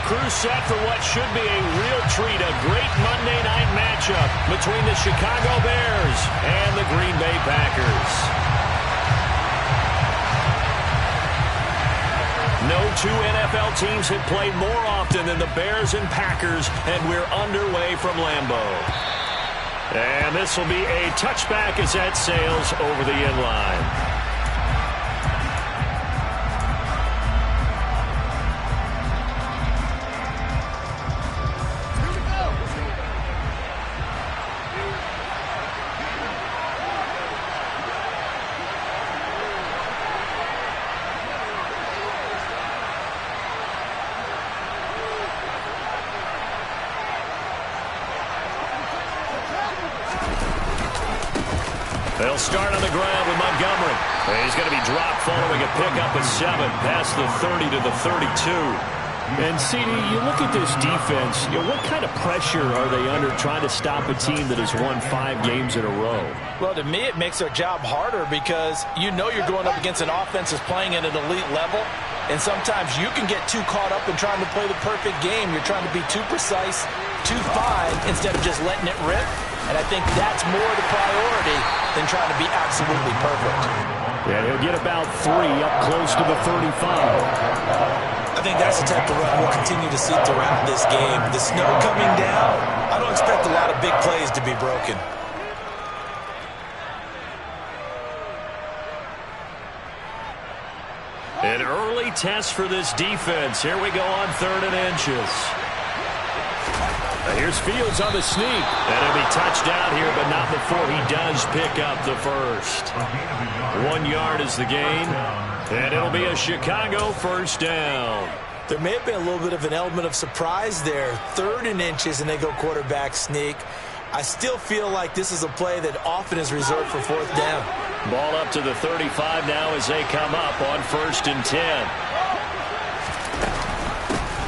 crew set for what should be a real treat, a great Monday night matchup between the Chicago Bears and the Green Bay Packers. No two NFL teams have played more often than the Bears and Packers, and we're underway from Lambeau. And this will be a touchback as that sails over the end line. They'll start on the ground with Montgomery. He's going to be dropped following a pickup of 7 past the 30 to the 32. And, CD, you look at this defense, what kind of pressure are they under trying to stop a team that has won 5 games in a row? Well, to me, it makes their job harder because you know you're going up against an offense that's playing at an elite level. And sometimes you can get too caught up in trying to play the perfect game. You're trying to be too precise, too fine, instead of just letting it rip. And I think that's more the priority than trying to be absolutely perfect. Yeah, he'll get about 3 up close to the 35. I think that's the type of run we'll continue to see throughout this game. The snow coming down, I don't expect a lot of big plays to be broken. An early test for this defense. Here we go on 3rd and inches. Here's Fields on the sneak. And it'll be touchdown here, but not before he does pick up the first. 1 yard is the gain. And it'll be a Chicago first down. There may have been a little bit of an element of surprise there. 3rd and inches, and they go quarterback sneak. I still feel like this is a play that often is reserved for 4th down. Ball up to the 35 now as they come up on 1st and 10.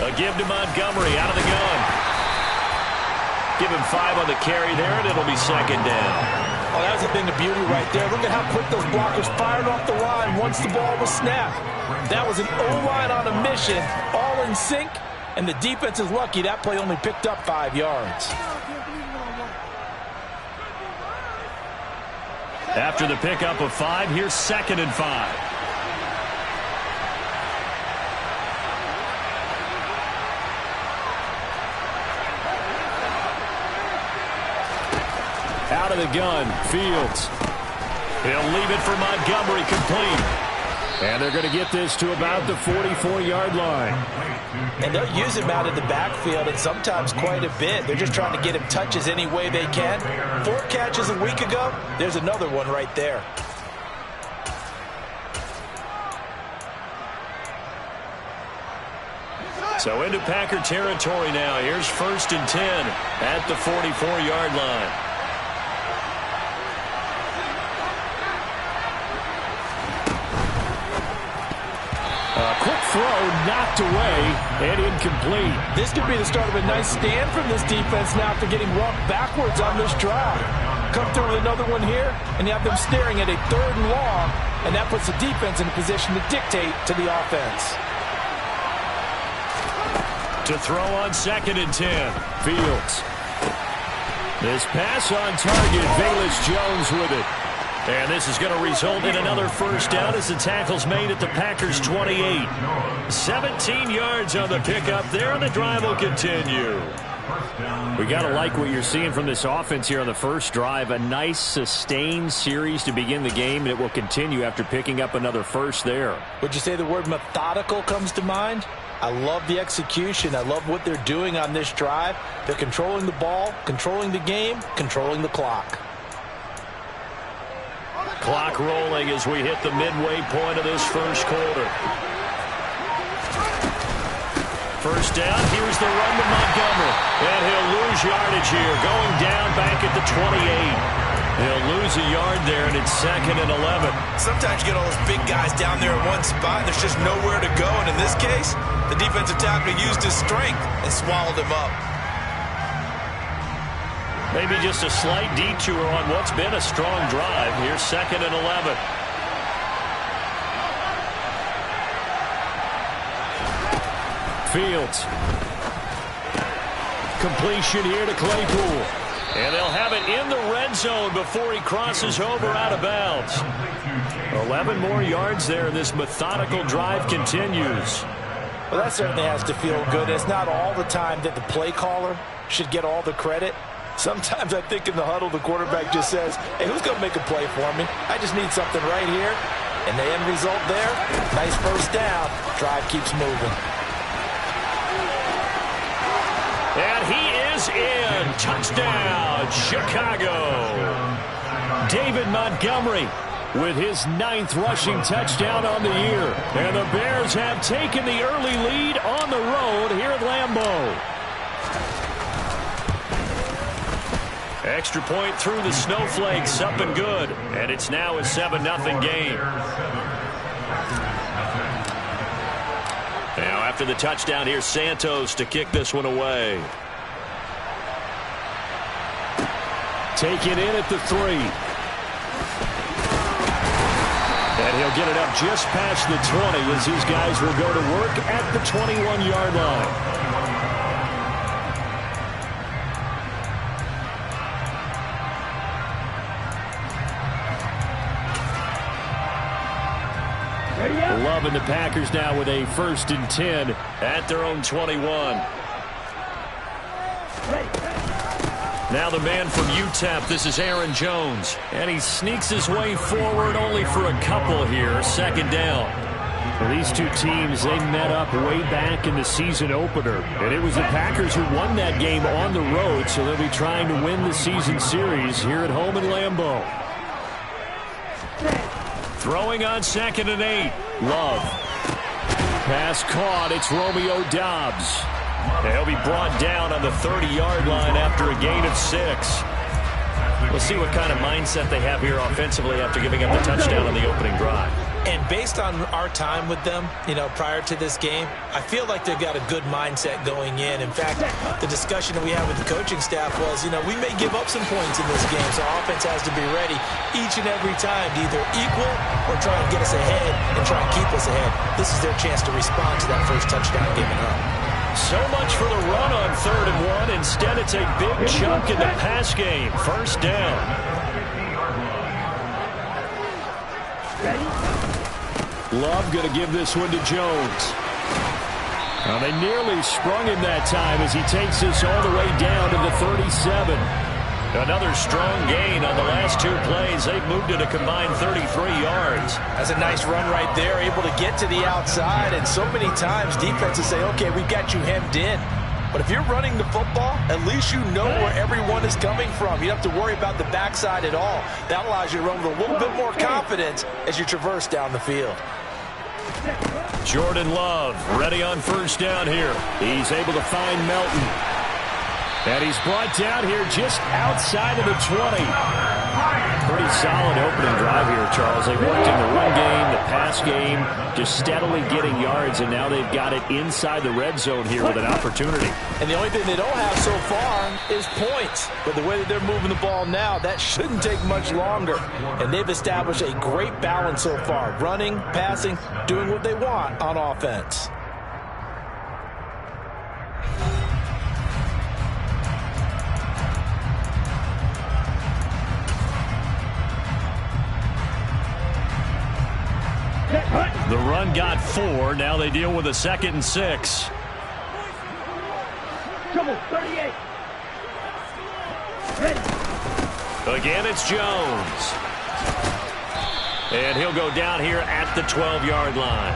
A give to Montgomery out of the gun. Give him 5 on the carry there, and it'll be 2nd down. Oh, that was a thing of beauty right there. Look at how quick those blockers fired off the line once the ball was snapped. That was an O-line on a mission, all in sync, and the defense is lucky that play only picked up 5 yards. After the pickup of 5, here's 2nd and 5. Out of the gun, Fields. He'll leave it for Montgomery, complete. And they're going to get this to about the 44-yard line. And they'll use him out of the backfield, and sometimes quite a bit. They're just trying to get him touches any way they can. 4 catches a week ago, there's another one right there. So into Packer territory now. Here's 1st and 10 at the 44-yard line. Quick throw, knocked away, and incomplete. This could be the start of a nice stand from this defense now after getting rocked backwards on this drive. Come through with another one here, and you have them staring at a 3rd and long, and that puts the defense in a position to dictate to the offense. To throw on 2nd and 10, Fields. This pass on target, Velus Jones with it. And this is going to result in another first down as the tackle's made at the Packers' 28. 17 yards on the pickup there, and the drive will continue. We got to like what you're seeing from this offense here on the first drive. A nice, sustained series to begin the game, and it will continue after picking up another first there. Would you say the word methodical comes to mind? I love the execution. I love what they're doing on this drive. They're controlling the ball, controlling the game, controlling the clock. Clock rolling as we hit the midway point of this first quarter. First down, here's the run to Montgomery. And he'll lose yardage here, going down back at the 28. He'll lose a yard there, and it's 2nd and 11. Sometimes you get all those big guys down there in one spot, and there's just nowhere to go. And in this case, the defensive tackle used his strength and swallowed him up. Maybe just a slight detour on what's been a strong drive. Here's 2nd and 11. Fields. Completion here to Claypool. And they'll have it in the red zone before he crosses over out of bounds. 11 more yards there, and this methodical drive continues. Well, that certainly has to feel good. It's not all the time that the play caller should get all the credit. Sometimes I think in the huddle, the quarterback just says, hey, who's going to make a play for me? I just need something right here. And the end result there, nice first down. Drive keeps moving. And he is in. Touchdown, Chicago. David Montgomery with his 9th rushing touchdown on the year. And the Bears have taken the early lead on the road here at Lambeau. Extra point through the snowflakes, up and good. And it's now a 7-0 game. Now after the touchdown, here's Santos to kick this one away. Taken in at the 3. And he'll get it up just past the 20 as these guys will go to work at the 21-yard line. Love and the Packers now with a 1st and 10 at their own 21. Now the man from UTEP, this is Aaron Jones. And he sneaks his way forward only for a couple here. 2nd down. Well, these two teams, they met up way back in the season opener. And it was the Packers who won that game on the road, so they'll be trying to win the season series here at home in Lambeau. Throwing on 2nd and 8. Love. Pass caught. It's Romeo Doubs. He'll be brought down on the 30-yard line after a gain of 6. We'll see what kind of mindset they have here offensively after giving up the touchdown on the opening drive. And based on our time with them, prior to this game, I feel like they've got a good mindset going in. In fact, the discussion that we had with the coaching staff was, we may give up some points in this game, so offense has to be ready each and every time to either equal or try and get us ahead and try and keep us ahead. This is their chance to respond to that first touchdown given up. So much for the run on 3rd and 1. Instead, it's a big chunk in the pass game. 1st down. Love going to give this one to Jones. Now they nearly sprung him that time as he takes this all the way down to the 37. Another strong gain on the last 2 plays. They've moved it a combined 33 yards. That's a nice run right there, able to get to the outside. And so many times defenses say, okay, we've got you hemmed in. But if you're running the football, at least you know where everyone is coming from. You don't have to worry about the backside at all. That allows you to run with a little bit more confidence as you traverse down the field. Jordan Love ready on 1st down here. He's able to find Melton. And he's brought down here just outside of the 20. Pretty solid opening drive here, Charles. They worked in the run game, the pass game, just steadily getting yards, and now they've got it inside the red zone here with an opportunity. And the only thing they don't have so far is points. But the way that they're moving the ball now, that shouldn't take much longer. And they've established a great balance so far. Running, passing, doing what they want on offense. The run got 4. Now they deal with a 2nd and 6. Trouble, 38. Ready. Again, it's Jones. And he'll go down here at the 12-yard line.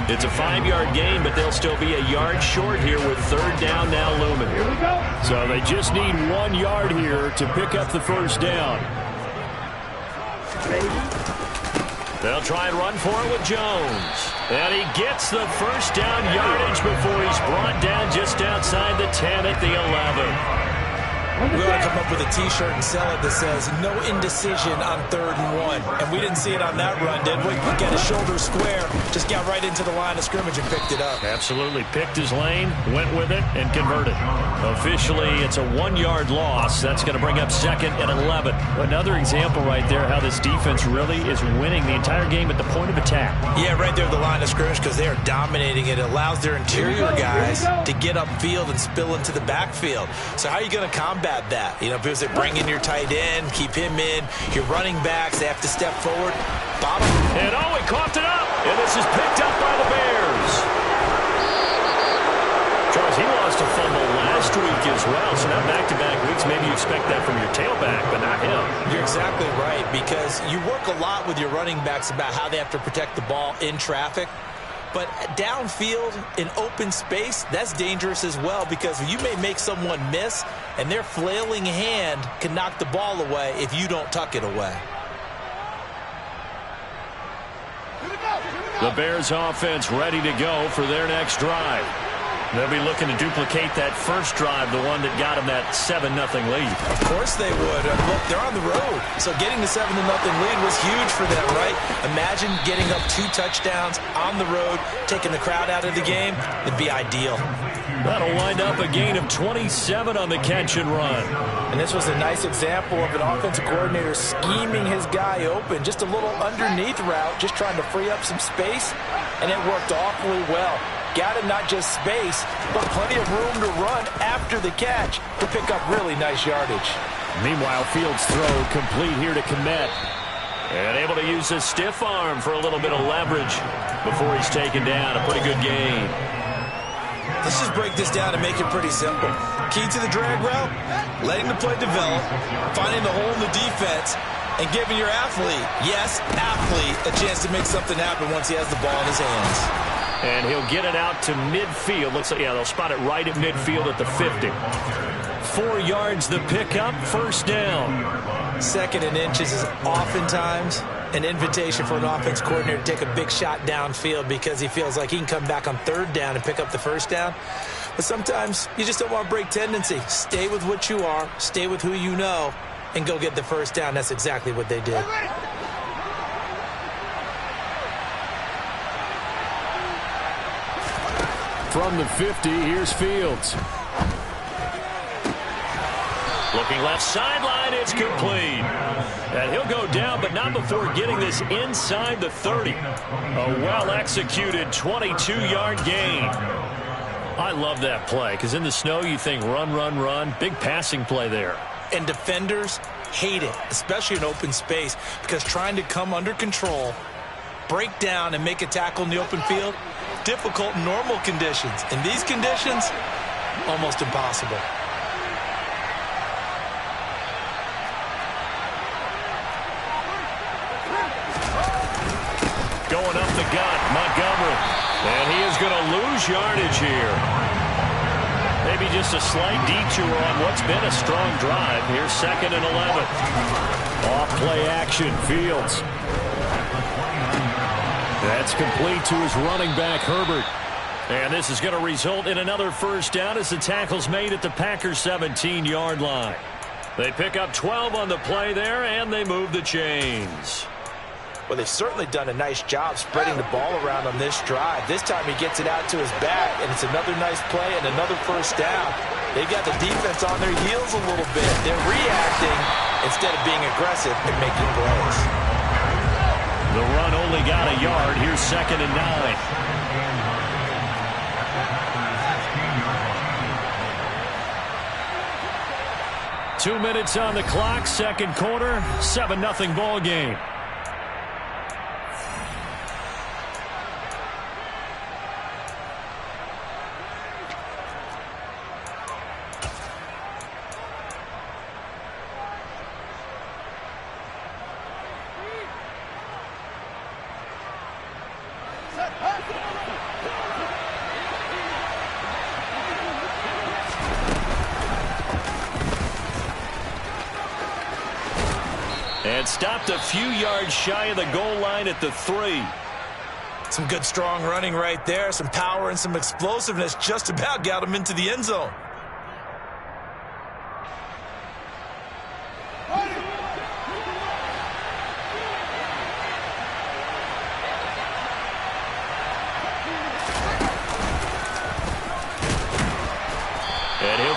It's a 5-yard gain, but they'll still be a yard short here with 3rd down now looming. Here we go. So they just need 1 yard here to pick up the 1st down. Ready. They'll try and run for it with Jones. And he gets the 1st down yardage before he's brought down just outside the 10 at the 11. We ought to come up with a T-shirt and sell it that says, no indecision on 3rd and 1. And we didn't see it on that run, did we? Got his shoulder square, just got right into the line of scrimmage and picked it up. Absolutely. Picked his lane, went with it, and converted. Officially, it's a 1-yard loss. That's going to bring up 2nd and 11. Another example right there how this defense really is winning the entire game at the point of attack. Yeah, right there at the line of scrimmage because they are dominating it. It allows their interior guys to get upfield and spill into the backfield. So how are you going to combat that? You know, because they bring in your tight end, keep him in. Your running backs, they have to step forward. Bottom. And he coughed it up. And this is picked up by the Bears. Charles, he lost a fumble last week as well. So now back-to-back weeks, maybe you expect that from your tailback, but not him. You're exactly right because you work a lot with your running backs about how they have to protect the ball in traffic. But downfield in open space, that's dangerous as well because you may make someone miss and their flailing hand can knock the ball away if you don't tuck it away. The Bears offense ready to go for their next drive. They'll be looking to duplicate that first drive, the one that got them that 7-0 lead. Of course they would. Look, they're on the road. So getting the 7-0 lead was huge for them, right? Imagine getting up 2 touchdowns on the road, taking the crowd out of the game. It'd be ideal. That'll wind up a gain of 27 on the catch and run. And this was a nice example of an offensive coordinator scheming his guy open. Just a little underneath route, just trying to free up some space, and it worked awfully well. Got him not just space, but plenty of room to run after the catch to pick up really nice yardage. Meanwhile, Fields' throw complete here to Kmet. And able to use his stiff arm for a little bit of leverage before he's taken down. A pretty good gain. Let's just break this down and make it pretty simple. Key to the drag route, letting the play develop, finding the hole in the defense, and giving your athlete, yes, athlete, a chance to make something happen once he has the ball in his hands. And he'll get it out to midfield. Looks like, yeah, they'll spot it right at midfield at the 50. 4 yards the pickup, first down. 2nd and inches is oftentimes an invitation for an offense coordinator to take a big shot downfield because he feels like he can come back on 3rd down and pick up the first down. But sometimes you just don't want to break tendency. Stay with what you are, stay with who you know, and go get the first down. That's exactly what they did. From the 50, here's Fields. Looking left sideline, it's complete. And he'll go down, but not before getting this inside the 30. A well-executed 22-yard gain. I love that play, because in the snow you think run, run, run. Big passing play there. And defenders hate it, especially in open space, because trying to come under control, break down, and make a tackle in the open field, difficult in normal conditions. In these conditions, almost impossible. Going up the gut, Montgomery. And he is going to lose yardage here. Maybe just a slight detour on what's been a strong drive. Here's 2nd and 11. Off play action, Fields. That's complete to his running back, Herbert. And this is going to result in another first down as the tackle's made at the Packers' 17-yard line. They pick up 12 on the play there, and they move the chains. Well, they've certainly done a nice job spreading the ball around on this drive. This time he gets it out to his back, and it's another nice play and another first down. They've got the defense on their heels a little bit. They're reacting instead of being aggressive and making plays. The run only got a yard. Here's 2nd and 9. 2 minutes on the clock, 2nd quarter, 7-0 ball game. And stopped a few yards shy of the goal line at the 3. Some good, strong running right there. Some power and some explosiveness just about got him into the end zone.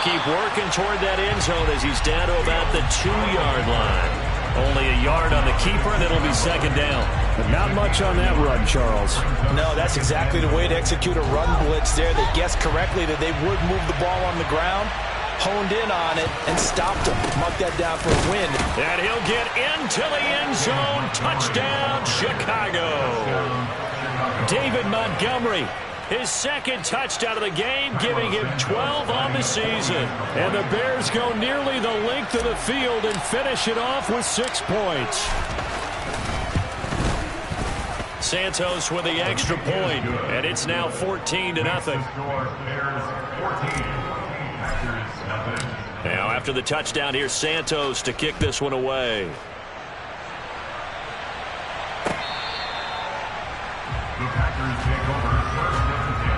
keep working toward that end zone as he's down to about the 2-yard line. Only a yard on the keeper, and it'll be second down. But not much on that run, Charles. No, that's exactly the way to execute a run blitz there. They guessed correctly that they would move the ball on the ground, honed in on it, and stopped him. Mark that down for a win. And he'll get into the end zone. Touchdown, Chicago. David Montgomery, his second touchdown of the game, giving him 12 on the season. And the Bears go nearly the length of the field and finish it off with 6 points. Santos with the extra point, and it's now 14-0. Now after the touchdown, here's Santos to kick this one away. The Packers take over first and 10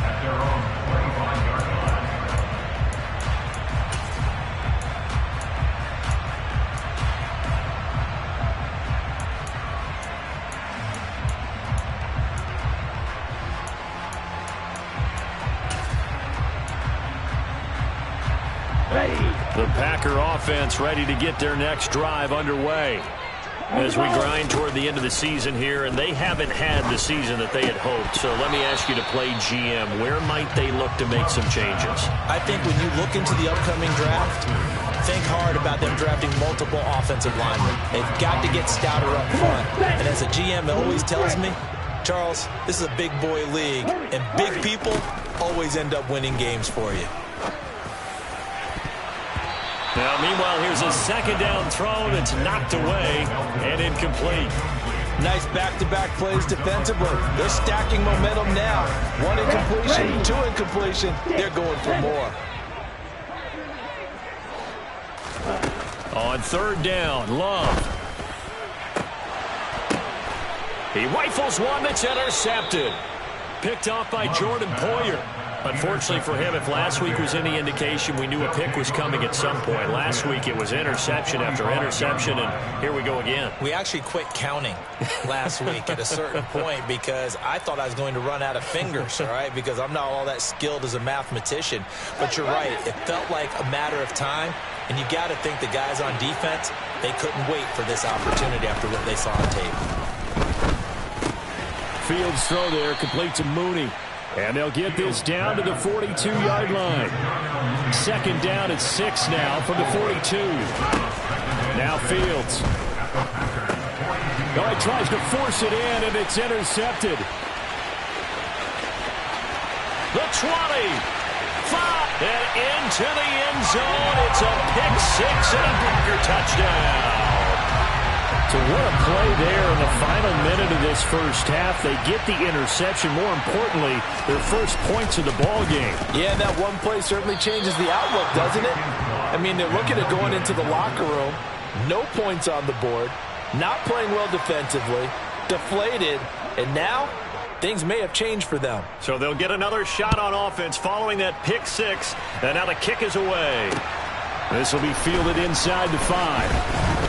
at their own 25-yard line. The Packer offense ready to get their next drive underway as we grind toward the end of the season here, and they haven't had the season that they had hoped. So let me ask you to play GM. Where might they look to make some changes? I think when you look into the upcoming draft, think hard about them drafting multiple offensive linemen. They've got to get stouter up front. And as a GM always tells me, Charles, this is a big boy league, and big people always end up winning games for you. Now, meanwhile, here's a second down throw that's knocked away and incomplete. Nice back-to-back plays defensively. They're stacking momentum now. 1 incompletion, 2 incompletion. They're going for more. On third down, Love. He rifles one that's intercepted. Picked off by Jordan Poyer. Unfortunately for him, if last week was any indication, we knew a pick was coming at some point. Last week it was interception after interception, and here we go again. We actually quit counting last week at a certain point because I thought I was going to run out of fingers, all right, because I'm not all that skilled as a mathematician. But you're right. It felt like a matter of time, and you got to think the guys on defense, they couldn't wait for this opportunity after what they saw on tape. Fields throw there, complete to Mooney. And they'll get this down to the 42-yard line. Second down at 6 now from the 42. Now Fields. Oh, he tries to force it in, and it's intercepted. The 20. 5. And into the end zone. It's a pick 6 and a Packer touchdown. So what a play there in the final minute of this first half. They get the interception. More importantly, their first points of the ball game. Yeah, that one play certainly changes the outlook, doesn't it? I mean, they're looking at going into the locker room. No points on the board. Not playing well defensively. Deflated. And now, things may have changed for them. So they'll get another shot on offense following that pick 6. And now the kick is away. This will be fielded inside the 5.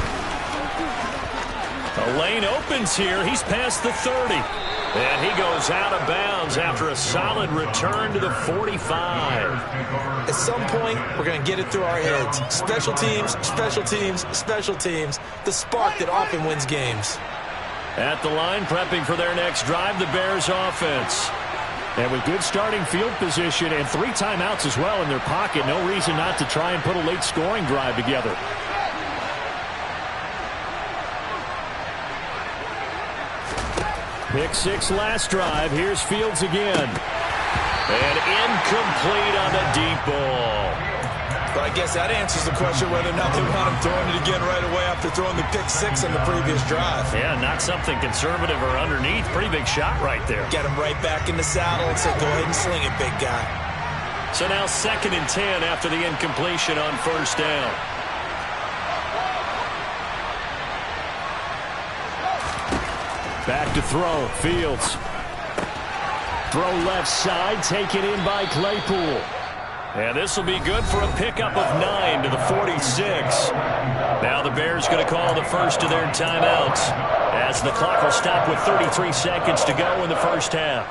The lane opens here. He's past the 30. And he goes out of bounds after a solid return to the 45. At some point, we're going to get it through our heads. Special teams, special teams, special teams. The spark that often wins games. At the line, prepping for their next drive, the Bears offense. And with good starting field position and 3 timeouts as well in their pocket, no reason not to try and put a late scoring drive together. Pick 6 last drive. Here's Fields again. And incomplete on the deep ball. But I guess that answers the question whether or not they want him throwing it again right away after throwing the pick 6 on the previous drive. Yeah, not something conservative or underneath. Pretty big shot right there. Get him right back in the saddle and say, go ahead and sling it, big guy. So now 2nd and 10 after the incompletion on first down. Back to throw. Fields. Throw left side. Taken in by Claypool. And this will be good for a pickup of 9 to the 46. Now the Bears going to call the first of their timeouts as the clock will stop with 33 seconds to go in the first half.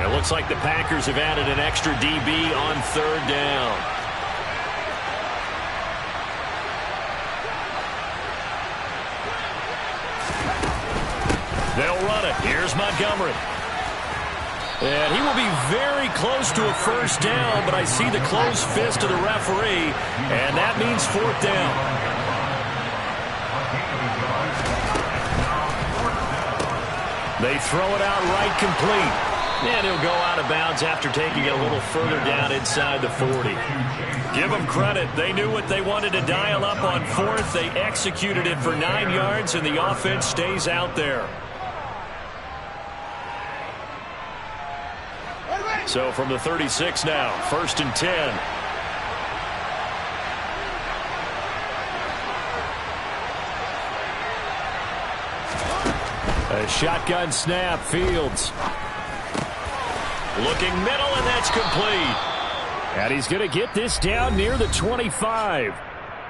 It looks like the Packers have added an extra DB on 3rd down. They'll run it. Here's Montgomery. And he will be very close to a 1st down, but I see the closed fist of the referee, and that means 4th down. They throw it out right complete. And he'll go out of bounds after taking it a little further down inside the 40. Give them credit. They knew what they wanted to dial up on 4th. They executed it for 9 yards, and the offense stays out there. So from the 36 now, 1st and 10. A shotgun snap, Fields. Looking middle, and that's complete. And he's going to get this down near the 25.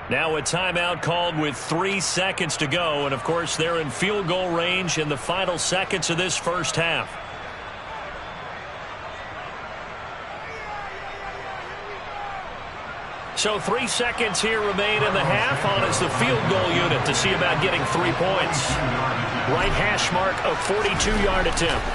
Now a timeout called with 3 seconds to go. And, of course, they're in field goal range in the final seconds of this 1st half. So 3 seconds here remain in the half. On is the field goal unit to see about getting 3 points. Right hash mark, a 42-yard attempt.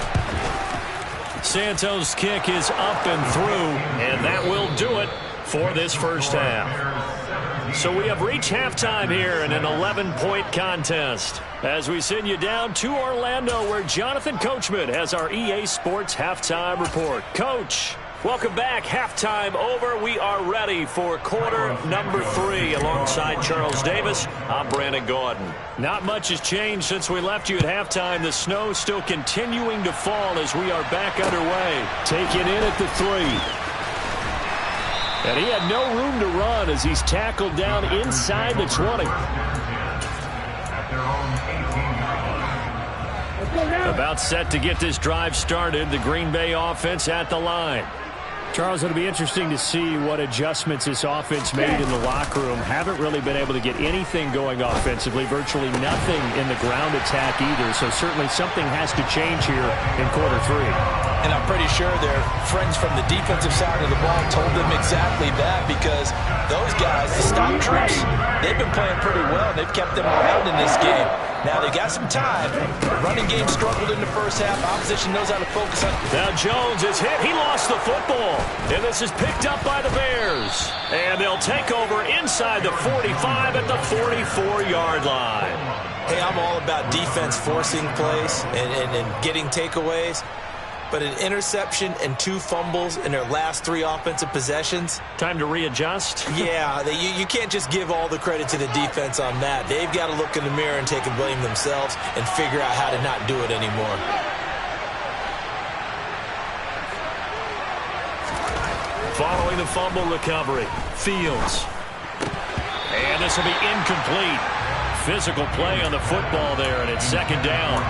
Santos' kick is up and through, and that will do it for this 1st half. So we have reached halftime here in an 11-point contest as we send you down to Orlando, where Jonathan Coachman has our EA Sports halftime report. Coach, welcome back. Halftime over. We are ready for quarter number 3. Alongside Charles Davis, I'm Brandon Gordon. Not much has changed since we left you at halftime. The snow still continuing to fall as we are back underway. Taken in at the 3. And he had no room to run as he's tackled down inside the 20. About set to get this drive started. The Green Bay offense at the line. Charles, it'll be interesting to see what adjustments this offense made in the locker room. Haven't really been able to get anything going offensively, virtually nothing in the ground attack either. So certainly something has to change here in quarter 3. And I'm pretty sure their friends from the defensive side of the ball told them exactly that, because those guys, the stop troops, they've been playing pretty well. They've kept them around in this game. Now they got some time. The running game struggled in the 1st half. Opposition knows how to focus on. Now Jones is hit. He lost the football. And this is picked up by the Bears. And they'll take over inside the 45 at the 44-yard line. Hey, I'm all about defense forcing plays and getting takeaways. But an interception and 2 fumbles in their last 3 offensive possessions. Time to readjust? Yeah, you can't just give all the credit to the defense on that. They've got to look in the mirror and take a blame themselves and figure out how to not do it anymore. Following the fumble recovery, Fields. And this will be incomplete. Physical play on the football there, and it's 2nd down.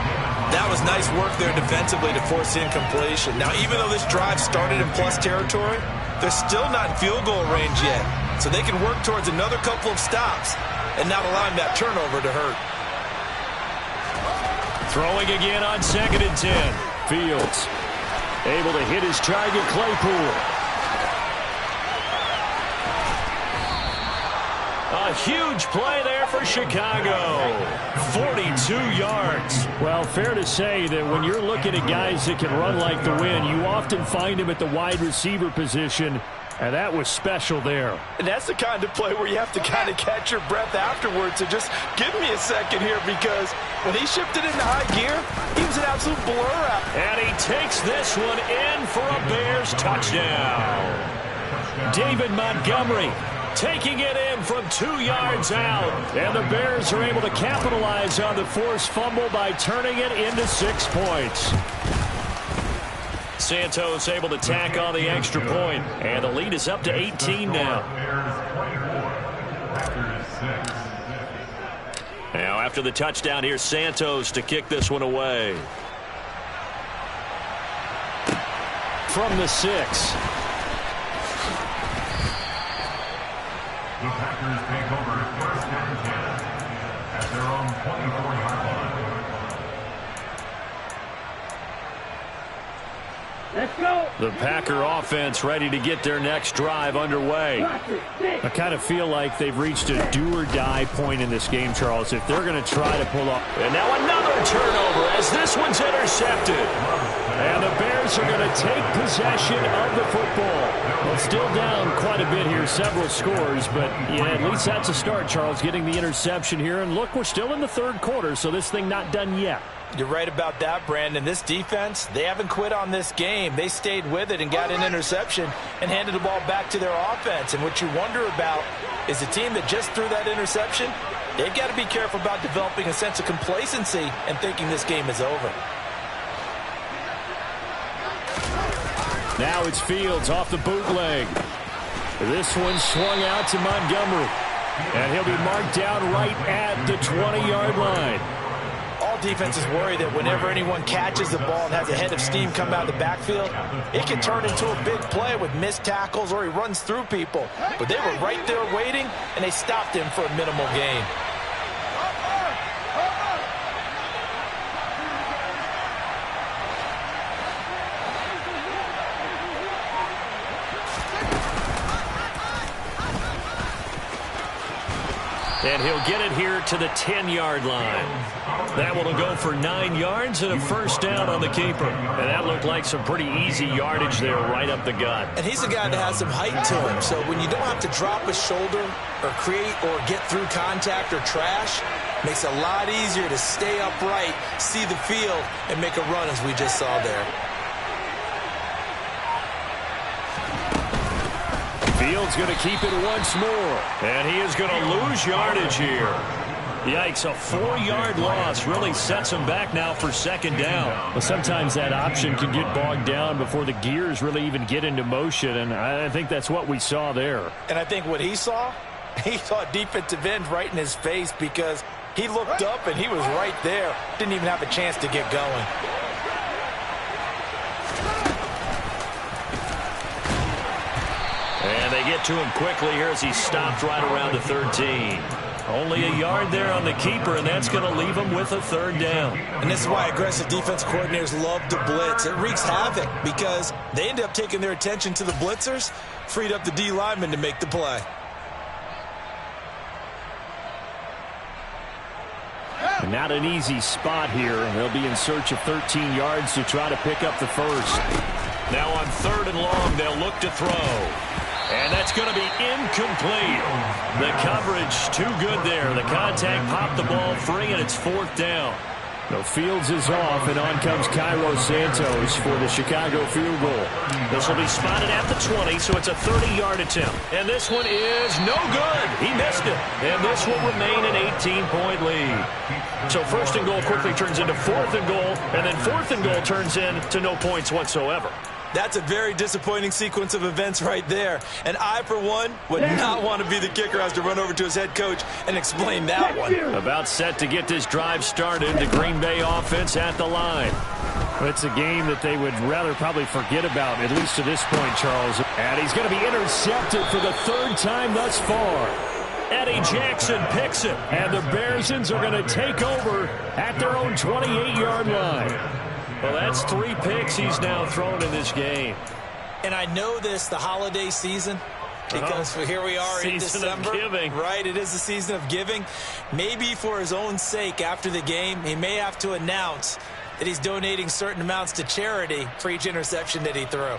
That was nice work there defensively to force incompletion. Now, even though this drive started in plus territory, they're still not in field goal range yet. So they can work towards another couple of stops and not allowing that turnover to hurt. Throwing again on 2nd and 10. Fields able to hit his target, Claypool. A huge play there for Chicago. 42 yards. Well, fair to say that when you're looking at guys that can run like the wind, you often find them at the wide receiver position, and that was special there. And that's the kind of play where you have to kind of catch your breath afterwards. So just give me a second here, because when he shifted into high gear, he was an absolute blur out. And he takes this one in for a Bears touchdown. David Montgomery taking it in from 2 yards out. And the Bears are able to capitalize on the forced fumble by turning it into 6 points. Santos able to tack on the extra point. And the lead is up to 18 now. Now after the touchdown, here's Santos to kick this one away. From the 6. The Packers take over 1st and 10 at their own 24-yard line. Let's go. The Packer offense ready to get their next drive underway. I kind of feel like they've reached a do-or-die point in this game, Charles, if they're going to try to pull off. And now another turnover as this one's intercepted. And the Bears are going to take possession of the football. Well, still down quite a bit here, several scores, but yeah, at least that's a start, Charles, getting the interception here. And look, we're still in the third quarter, so this thing not done yet. You're right about that, Brandon. This defense, they haven't quit on this game. They stayed with it and got an interception and handed the ball back to their offense. And what you wonder about is the team that just threw that interception, they've got to be careful about developing a sense of complacency and thinking this game is over. Now it's Fields off the bootleg. This one swung out to Montgomery. And he'll be marked down right at the 20-yard line. All defenses worry that whenever anyone catches the ball and has a head of steam come out of the backfield, it can turn into a big play with missed tackles or he runs through people. But they were right there waiting, and they stopped him for a minimal gain. And he'll get it here to the 10-yard line. That will go for 9 yards and a first down on the keeper. And that looked like some pretty easy yardage there right up the gut. And he's a guy that has some height to him. So when you don't have to drop a shoulder or create or get through contact or trash, makes it a lot easier to stay upright, see the field, and make a run as we just saw there. Fields going to keep it once more. And he is going to lose yardage here. Yikes, a 4-yard loss really sets him back now for second down. Well, sometimes that option can get bogged down before the gears really even get into motion, and I think that's what we saw there. And I think what he saw defensive end right in his face because he looked up and he was right there. Didn't even have a chance to get going. And they get to him quickly here as he stopped right around the 13. Only a yard there on the keeper, and that's going to leave him with a third down. And this is why aggressive defense coordinators love to blitz. It wreaks havoc because they end up taking their attention to the blitzers, freed up the D lineman to make the play. And not an easy spot here. They'll be in search of 13 yards to try to pick up the first. Now on 3rd and long, they'll look to throw. And that's going to be incomplete. The coverage too good there. The contact popped the ball free, and it's 4th down. No, Fields is off, and on comes Cairo Santos for the Chicago field goal. This will be spotted at the 20, so it's a 30-yard attempt. And this one is no good. He missed it. And this will remain an 18-point lead. So 1st and goal quickly turns into 4th and goal, and then 4th and goal turns into no points whatsoever. That's a very disappointing sequence of events right there. And I, for one, would not want to be the kicker who has to run over to his head coach and explain that one. About set to get this drive started. The Green Bay offense at the line. It's a game that they would rather probably forget about, at least to this point, Charles. And he's going to be intercepted for the 3rd time thus far. Eddie Jackson picks it. And the Bearsons are going to take over at their own 28-yard line. Well, that's 3 picks he's now thrown in this game. And I know this, the holiday season, because here we are in December. Season of giving. Right, it is the season of giving. Maybe for his own sake after the game, he may have to announce that he's donating certain amounts to charity for each interception that he threw.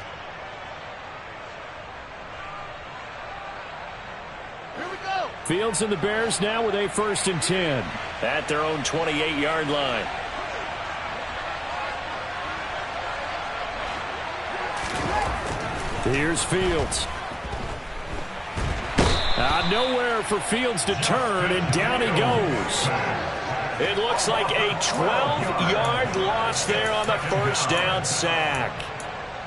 Fields and the Bears now with a 1st and 10. At their own 28-yard line. Here's Fields. Nowhere for Fields to turn, and down he goes. It looks like a 12-yard loss there on the 1st down sack.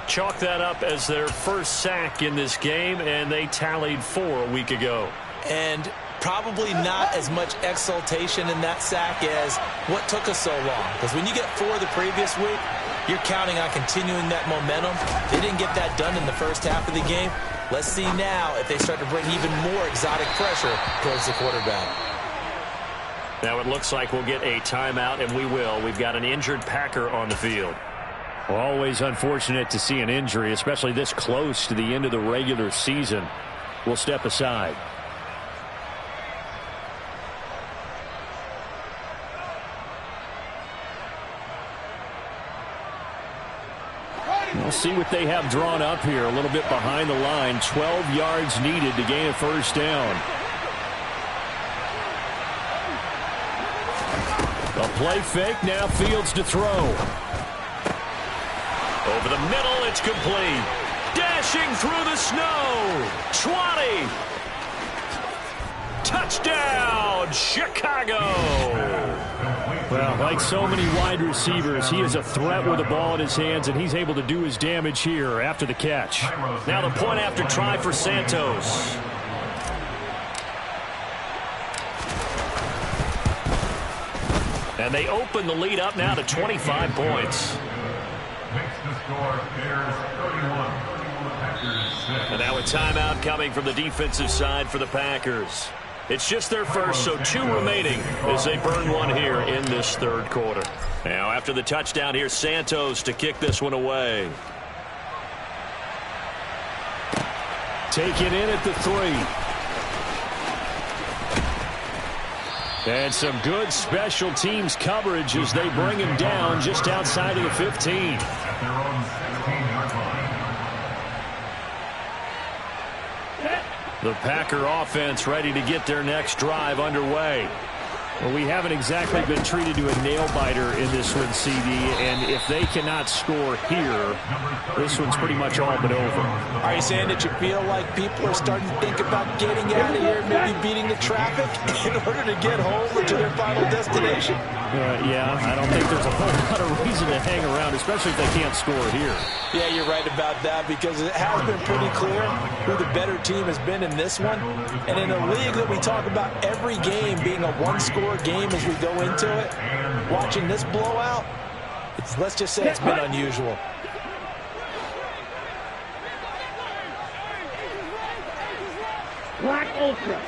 Chalk that up as their first sack in this game, and they tallied 4 a week ago. And probably not as much exultation in that sack as what took us so long. Because when you get 4 the previous week, you're counting on continuing that momentum. They didn't get that done in the first half of the game. Let's see now if they start to bring even more exotic pressure towards the quarterback. Now it looks like we'll get a timeout, and we will. We've got an injured Packer on the field. Always unfortunate to see an injury, especially this close to the end of the regular season. We'll step aside. We'll see what they have drawn up here. A little bit behind the line. 12 yards needed to gain a first down. A play fake. Now Fields to throw. Over the middle, it's complete. Dashing through the snow. 20. Touchdown, Chicago. Well, like so many wide receivers, he is a threat with the ball in his hands, and he's able to do his damage here after the catch. Now the point after try for Santos. And they open the lead up now to 25 points. Makes the score Bears 31. Packers 6. And now a timeout coming from the defensive side for the Packers. It's just their first, so 2 remaining as they burn one here in this third quarter. Now after the touchdown, here's Santos to kick this one away. Take it in at the 3. And some good special teams coverage as they bring him down just outside of the 15. At their own 16-yard line. The Packer offense ready to get their next drive underway. Well, we haven't exactly been treated to a nail-biter in this one, CD, and if they cannot score here, this one's pretty much all but over. Are you saying that you feel like people are starting to think about getting out of here, maybe beating the traffic in order to get home or to their final destination? Yeah, I don't think there's a whole lot of reason to hang around, especially if they can't score here. Yeah, you're right about that, because it has been pretty clear who the better team has been in this one. And in a league that we talk about every game being a one-score game as we go into it, watching this blowout, let's just say it's been unusual. Black Ultra.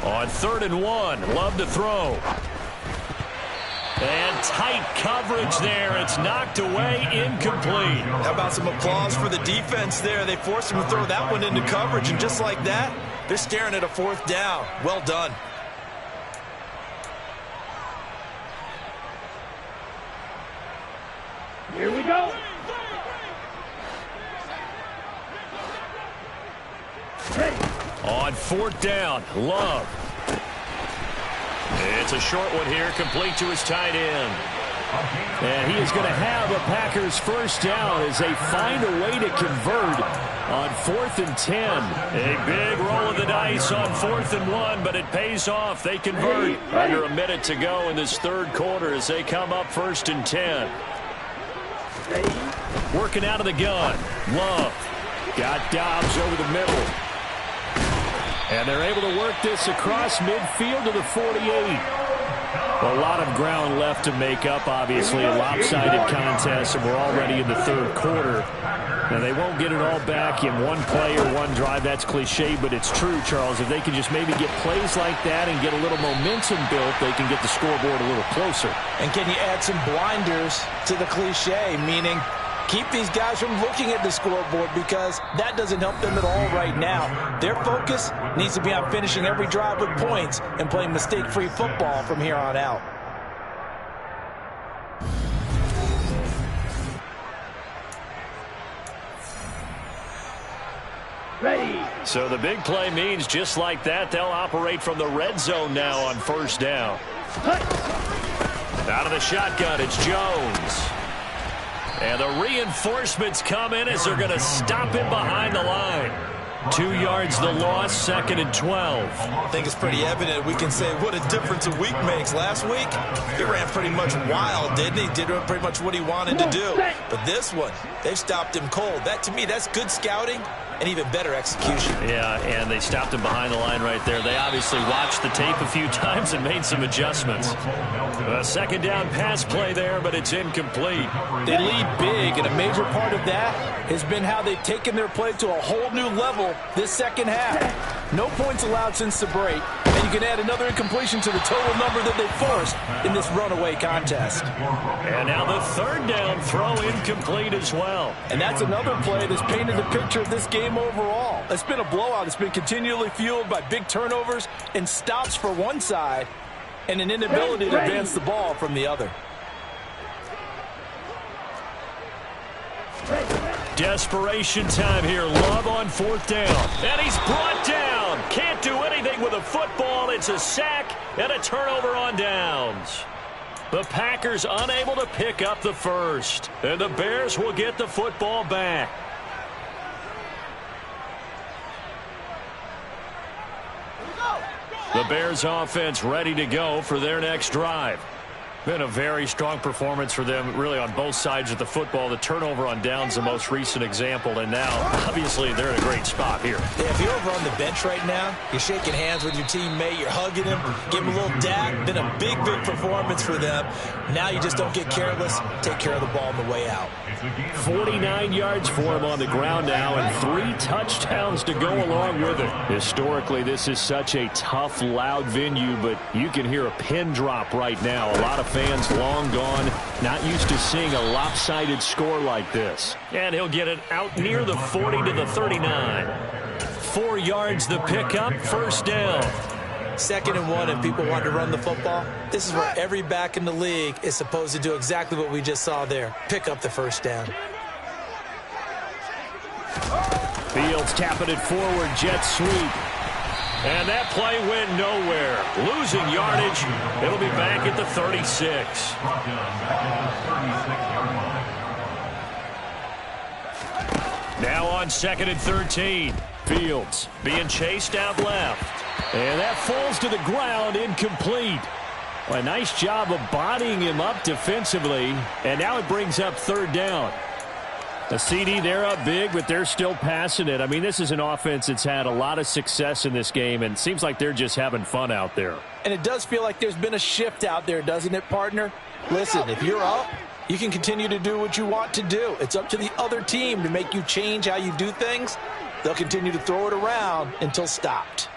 On 3rd and 1, Love to throw. And tight coverage there. It's knocked away, incomplete. How about some applause for the defense there? They forced him to throw that one into coverage, and just like that, they're staring at a 4th down. Well done. Here we go. Ready. On 4th down, Love. It's a short one here, complete to his tight end. And he is going to have a Packers first down as they find a way to convert on 4th and 10. A big roll of the dice on 4th and 1, but it pays off. They convert. Under a minute to go in this third quarter as they come up 1st and 10. Working out of the gun. Love. Got Dobbs over the middle. And they're able to work this across midfield to the 48. A lot of ground left to make up, obviously. A lopsided contest, and we're already in the third quarter. Now, they won't get it all back in one play or one drive. That's cliche, but it's true, Charles. If they can just maybe get plays like that and get a little momentum built, they can get the scoreboard a little closer. And can you add some blinders to the cliche, meaning keep these guys from looking at the scoreboard, because that doesn't help them at all right now. Their focus needs to be on finishing every drive with points and playing mistake-free football from here on out. Ready. So the big play means just like that, they'll operate from the red zone now on 1st down. Out of the shotgun, it's Jones. And the reinforcements come in as they're going to stop him behind the line. 2 yards the loss, 2nd and 12. I think it's pretty evident. We can say what a difference a week makes. Last week, he ran pretty much wild, didn't he? Did pretty much what he wanted to do. But this one, they've stopped him cold. That, to me, that's good scouting and even better execution. Yeah, and they stopped him behind the line right there. They obviously watched the tape a few times and made some adjustments. A 2nd down pass play there, but it's incomplete. They lead big, and a major part of that has been how they've taken their play to a whole new level go this second half. No points allowed since the break, and you can add another incompletion to the total number that they forced in this runaway contest. And now the third down throw incomplete as well. And that's another play that's painted the picture of this game overall. It's been a blowout. It's been continually fueled by big turnovers and stops for one side and an inability to advance the ball from the other. Desperation time here. Love on fourth down. And he's brought down. Can't do anything with a football. It's a sack and a turnover on downs. The Packers unable to pick up the first. And the Bears will get the football back. The Bears offense ready to go for their next drive. Been a very strong performance for them, really, on both sides of the football. The turnover on downs, the most recent example, and now, obviously, they're in a great spot here. Yeah, if you're over on the bench right now, you're shaking hands with your teammate, you're hugging him, give him a little dap. Been a big, big performance for them. Now you just don't get careless. Take care of the ball on the way out. 49 yards for him on the ground now, and 3 touchdowns to go along with it. Historically, this is such a tough, loud venue, but you can hear a pin drop right now. A lot of fans long gone, not used to seeing a lopsided score like this. And he'll get it out near the 40 to the 39. 4 yards the pickup, first down. 2nd and 1, and people want to run the football. This is where every back in the league is supposed to do exactly what we just saw there. Pick up the first down. Fields tapping it forward, jet sweep. And that play went nowhere. Losing yardage. It'll be back at the 36. Now on 2nd and 13. Fields being chased out left. And that falls to the ground, incomplete. Well, a nice job of bodying him up defensively. And now it brings up 3rd down. The CD, they're up big, but they're still passing it. I mean, this is an offense that's had a lot of success in this game, and it seems like they're just having fun out there. And it does feel like there's been a shift out there, doesn't it, partner? Listen, if you're up, you can continue to do what you want to do. It's up to the other team to make you change how you do things. They'll continue to throw it around until stopped.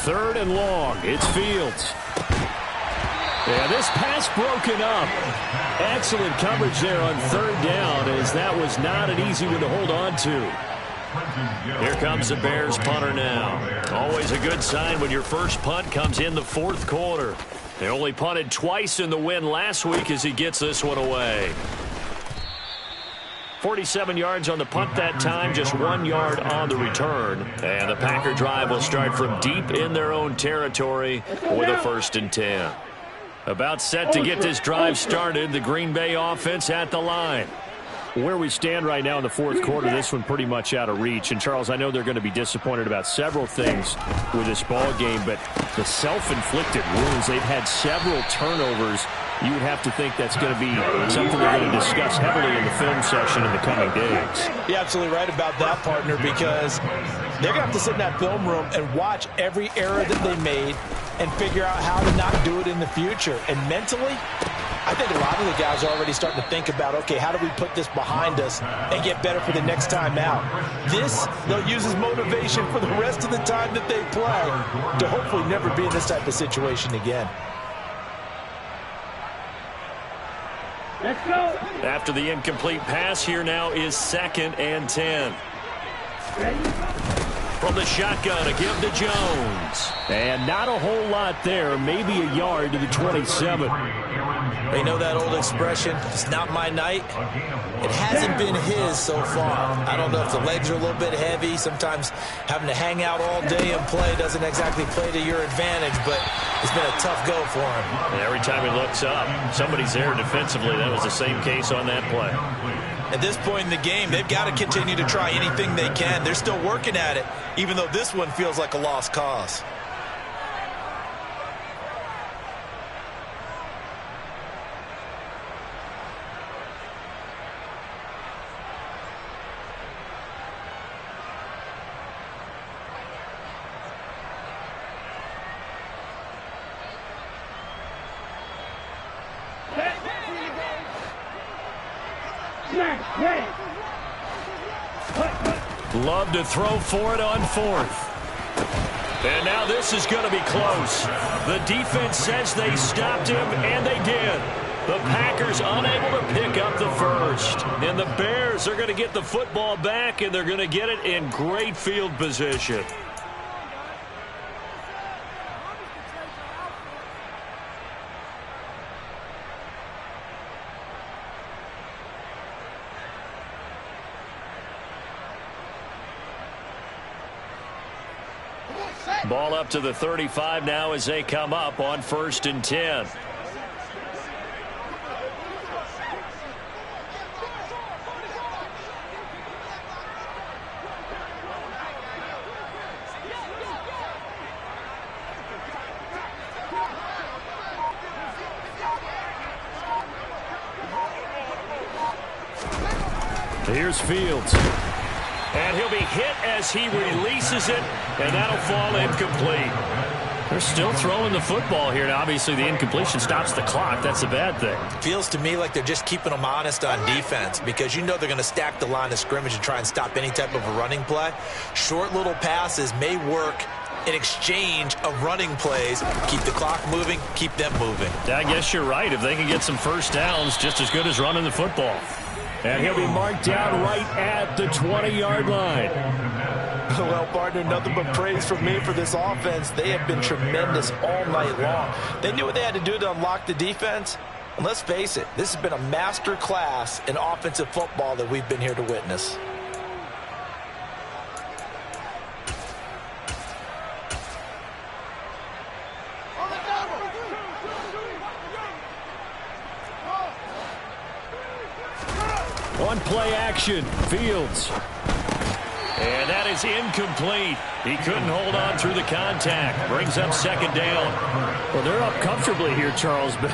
Third and long. It's Fields. Yeah, this pass broken up. Excellent coverage there on 3rd down, as that was not an easy one to hold on to. Here comes the Bears punter now. Always a good sign when your first punt comes in the 4th quarter. They only punted twice in the win last week as he gets this one away. 47 yards on the punt that time, just 1 yard on the return. And the Packer drive will start from deep in their own territory with a 1st and 10. About set to get this drive started, the Green Bay offense at the line. Where we stand right now in the 4th quarter, this one pretty much out of reach. And, Charles, I know they're going to be disappointed about several things with this ball game, but the self-inflicted wounds, they've had several turnovers. You would have to think that's going to be something they're going to discuss heavily in the film session in the coming days. You're absolutely right about that, partner, because they're going to have to sit in that film room and watch every error that they made and figure out how to not do it in the future. And mentally, I think a lot of the guys are already starting to think about, okay, how do we put this behind us and get better for the next time out? This, they'll use as motivation for the rest of the time that they play to hopefully never be in this type of situation again. Let's go. After the incomplete pass, here now is 2nd and 10. From the shotgun, a give to Jones. And not a whole lot there, maybe a yard to the 27. You know that old expression, it's not my night? It hasn't been his so far. I don't know if the legs are a little bit heavy. Sometimes having to hang out all day and play doesn't exactly play to your advantage, but it's been a tough go for him. And every time he looks up, somebody's there defensively. That was the same case on that play. At this point in the game, they've got to continue to try anything they can. They're still working at it, even though this one feels like a lost cause. Love to throw for it on fourth. And now this is going to be close. The defense says they stopped him, and they did. The Packers unable to pick up the first. And the Bears are going to get the football back, and they're going to get it in great field position. Ball up to the 35 now as they come up on 1st and 10. Here's Fields. And he'll be hit as he releases it, and that'll fall incomplete. They're still throwing the football here. Now, obviously, the incompletion stops the clock. That's a bad thing. Feels to me like they're just keeping them honest on defense because you know they're going to stack the line of scrimmage and try and stop any type of a running play. Short little passes may work in exchange of running plays. Keep the clock moving, keep them moving. I guess you're right. If they can get some first downs, just as good as running the football. And he'll be marked down right at the 20-yard line. Well, partner, nothing but praise from me for this offense. They have been tremendous all night long. They knew what they had to do to unlock the defense. And let's face it, this has been a master class in offensive football that we've been here to witness. One play action, Fields. And that is incomplete. He couldn't hold on through the contact. Brings up 2nd down. Well, they're up comfortably here, Charles, but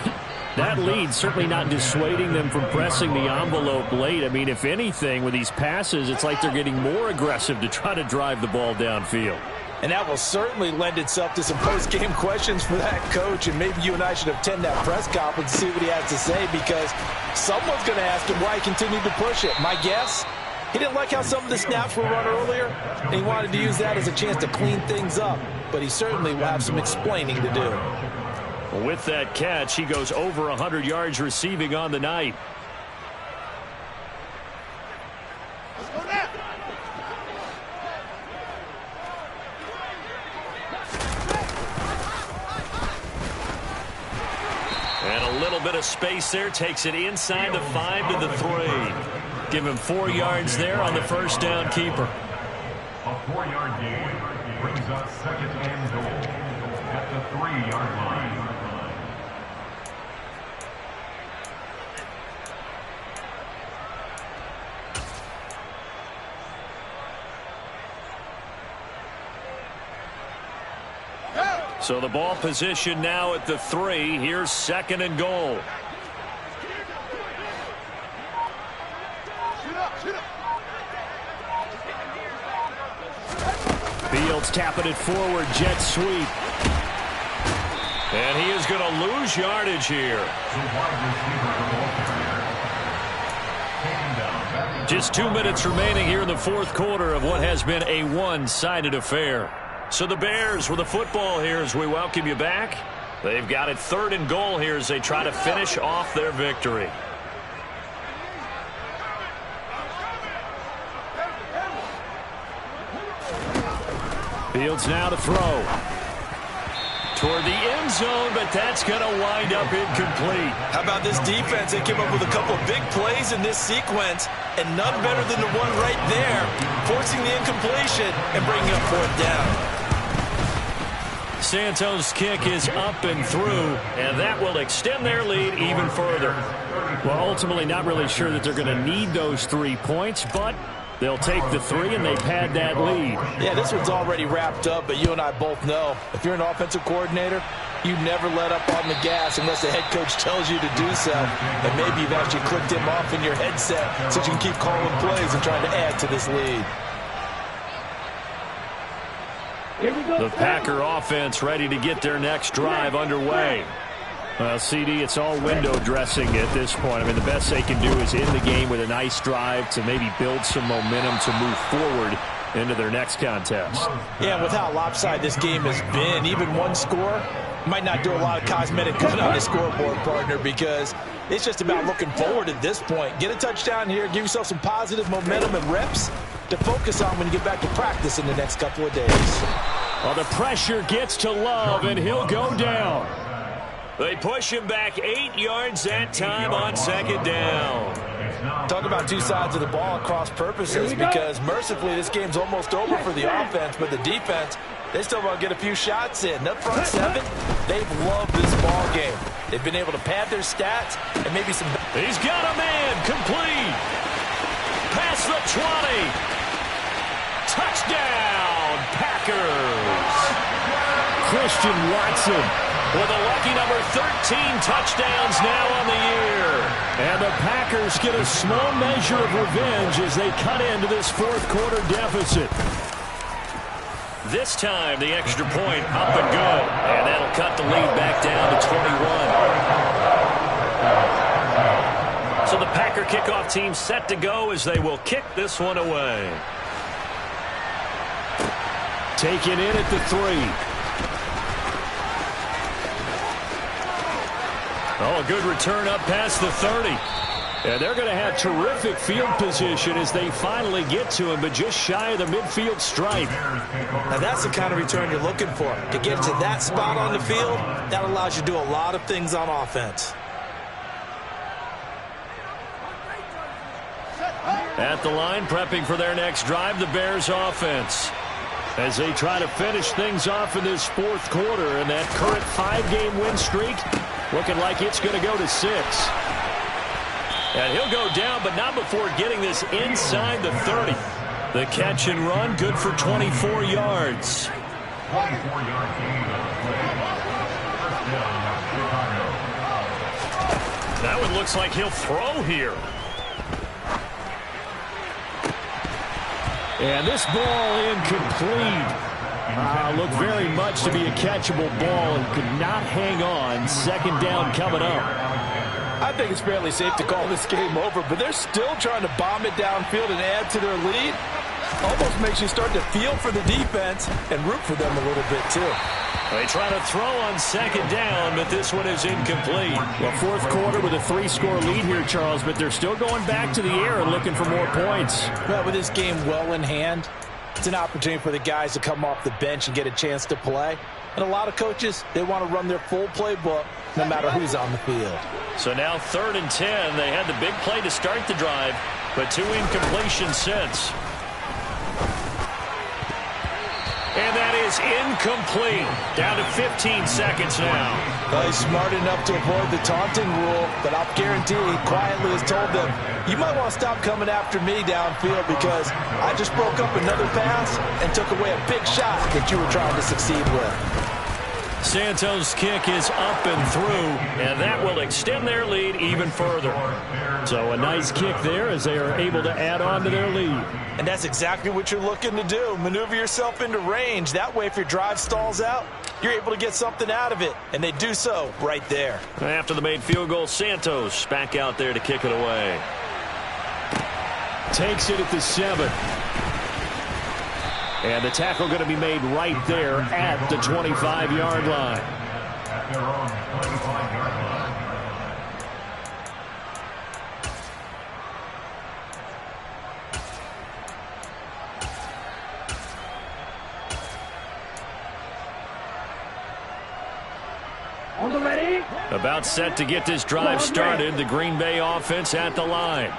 that lead certainly not dissuading them from pressing the envelope late. I mean, if anything, with these passes, it's like they're getting more aggressive to try to drive the ball downfield. And that will certainly lend itself to some post-game questions for that coach. And maybe you and I should attend that press conference and see what he has to say, because someone's going to ask him why he continued to push it. My guess, he didn't like how some of the snaps were run earlier, and he wanted to use that as a chance to clean things up. But he certainly will have some explaining to do. With that catch, he goes over 100 yards receiving on the night. Bit of space there, takes it inside the 5 to the 3. Give him 4 yards there on the first down keeper. A 4-yard gain brings up 2nd and goal at the 3-yard line. So the ball position now at the 3. Here's 2nd and goal. Fields tapping it forward, jet sweep. And he is going to lose yardage here. Just 2 minutes remaining here in the 4th quarter of what has been a one-sided affair. So the Bears with the football here as we welcome you back. They've got it 3rd and goal here as they try to finish off their victory. Fields now to throw. Toward the end zone, but that's going to wind up incomplete. How about this defense? They came up with a couple of big plays in this sequence, and none better than the one right there, forcing the incompletion and bringing up 4th down. Santos' kick is up and through, and that will extend their lead even further. Well, ultimately not really sure that they're going to need those 3 points, but they'll take the 3 and they pad that lead. Yeah, this one's already wrapped up, but you and I both know if you're an offensive coordinator, you never let up on the gas unless the head coach tells you to do so. And maybe you've actually clicked him off in your headset so you can keep calling plays and trying to add to this lead. The Packer offense ready to get their next drive underway. Well, CD, it's all window dressing at this point. I mean, the best they can do is end the game with a nice drive to maybe build some momentum to move forward into their next contest. Yeah, with how lopsided this game has been, even one score might not do a lot of cosmetic good on the scoreboard, partner, because it's just about looking forward at this point. Get a touchdown here, give yourself some positive momentum and reps to focus on when you get back to practice in the next couple of days. Well, the pressure gets to Love, and he'll go down. They push him back 8 yards that time on second down. Talk about two sides of the ball at cross purposes, because mercifully this game's almost over for the offense, but the defense, they still want to get a few shots in. That front seven, they've loved this ball game. They've been able to pad their stats and maybe some... He's got a man, complete. Past the 20. Touchdown, Packers. Christian Watson with a lucky number 13 touchdowns now on the year. And the Packers get a small measure of revenge as they cut into this fourth quarter deficit. This time, the extra point up and good. And that'll cut the lead back down to 21. So the Packer kickoff team set to go as they will kick this one away. Taken in at the 3. Oh, a good return up past the 30. And they're going to have terrific field position as they finally get to him, but just shy of the midfield stripe. Now that's the kind of return you're looking for. To get to that spot on the field, that allows you to do a lot of things on offense. At the line, prepping for their next drive, the Bears offense, as they try to finish things off in this fourth quarter, and that current 5-game win streak looking like it's going to go to 6. And he'll go down, but not before getting this inside the 30. The catch and run, good for 24 yards. 24-yard gain on the play. First down, Chicago. That one looks like he'll throw here. And this ball incomplete. Looked very much to be a catchable ball and could not hang on. Second down coming up. I think it's fairly safe to call this game over, but they're still trying to bomb it downfield and add to their lead. Almost makes you start to feel for the defense and root for them a little bit, too. They try to throw on second down, but this one is incomplete. Well, fourth quarter with a 3-score lead here, Charles, but they're still going back to the air and looking for more points. Well, with this game well in hand, it's an opportunity for the guys to come off the bench and get a chance to play. And a lot of coaches, they want to run their full playbook no matter who's on the field. So now 3rd and 10. They had the big play to start the drive, but 2 incompletions since. And that is incomplete. Down to 15 seconds now. Well, he's smart enough to avoid the taunting rule, but I'll guarantee he quietly has told them, you might want to stop coming after me downfield because I just broke up another pass and took away a big shot that you were trying to succeed with. Santos' kick is up and through, and that will extend their lead even further. So a nice kick there as they are able to add on to their lead. And that's exactly what you're looking to do. Maneuver yourself into range. That way, if your drive stalls out, you're able to get something out of it. And they do so right there. After the made field goal, Santos back out there to kick it away. Takes it at the 7. And the tackle going to be made right there at the 25-yard line. At their own 25-yard line. On the ready. About set to get this drive started. The Green Bay offense at the line.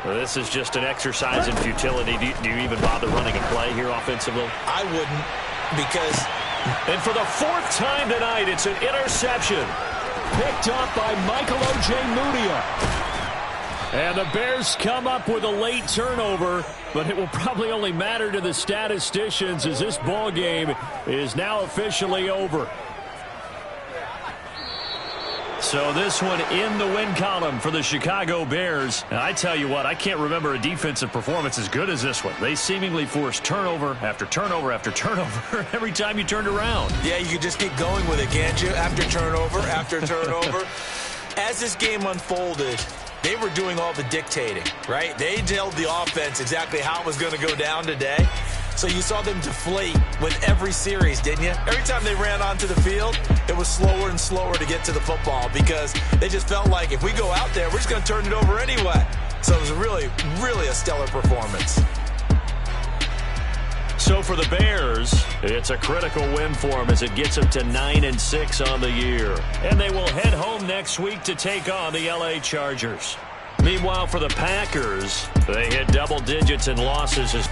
Well, this is just an exercise in futility. Do you even bother running a play here offensively? I wouldn't, because... And for the 4th time tonight, it's an interception. Picked up by Michael Ojemudia. And the Bears come up with a late turnover, but it will probably only matter to the statisticians as this ball game is now officially over. So this one in the win column for the Chicago Bears. And I tell you what, I can't remember a defensive performance as good as this one. They seemingly forced turnover after turnover after turnover every time you turned around. Yeah, you could just keep going with it, can't you? After turnover, after turnover. As this game unfolded, they were doing all the dictating, right? They told the offense exactly how it was going to go down today. So you saw them deflate with every series, didn't you? Every time they ran onto the field, it was slower and slower to get to the football because they just felt like if we go out there, we're just going to turn it over anyway. So it was really, really a stellar performance. So for the Bears, it's a critical win for them as it gets them to 9-6 on the year. And they will head home next week to take on the LA Chargers. Meanwhile, for the Packers, they hit double digits in losses as